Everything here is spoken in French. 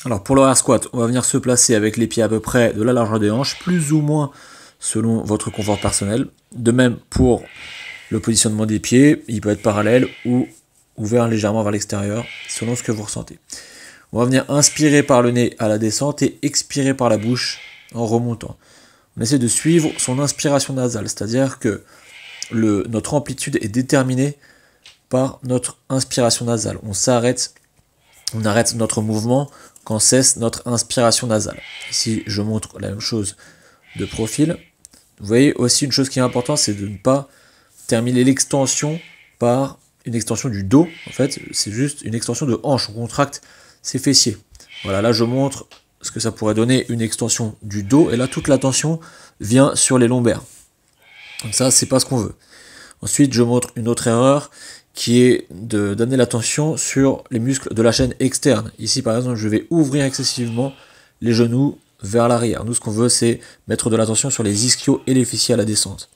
Alors pour le air squat, on va venir se placer avec les pieds à peu près de la largeur des hanches, plus ou moins selon votre confort personnel. De même pour le positionnement des pieds, il peut être parallèle ou ouvert légèrement vers l'extérieur, selon ce que vous ressentez. On va venir inspirer par le nez à la descente et expirer par la bouche en remontant. On essaie de suivre son inspiration nasale, c'est-à-dire que notre amplitude est déterminée par notre inspiration nasale. On arrête notre mouvement quand cesse notre inspiration nasale. Ici, je montre la même chose de profil. Vous voyez aussi une chose qui est importante, c'est de ne pas terminer l'extension par une extension du dos. En fait, c'est juste une extension de hanche. On contracte ses fessiers. Voilà, là je montre ce que ça pourrait donner une extension du dos. Et là, toute la tension vient sur les lombaires. Donc ça, c'est pas ce qu'on veut. Ensuite, je montre une autre erreur qui est d'amener l'attention sur les muscles de la chaîne externe. Ici, par exemple, je vais ouvrir excessivement les genoux vers l'arrière. Nous, ce qu'on veut, c'est mettre de l'attention sur les ischios et les fessiers à la descente.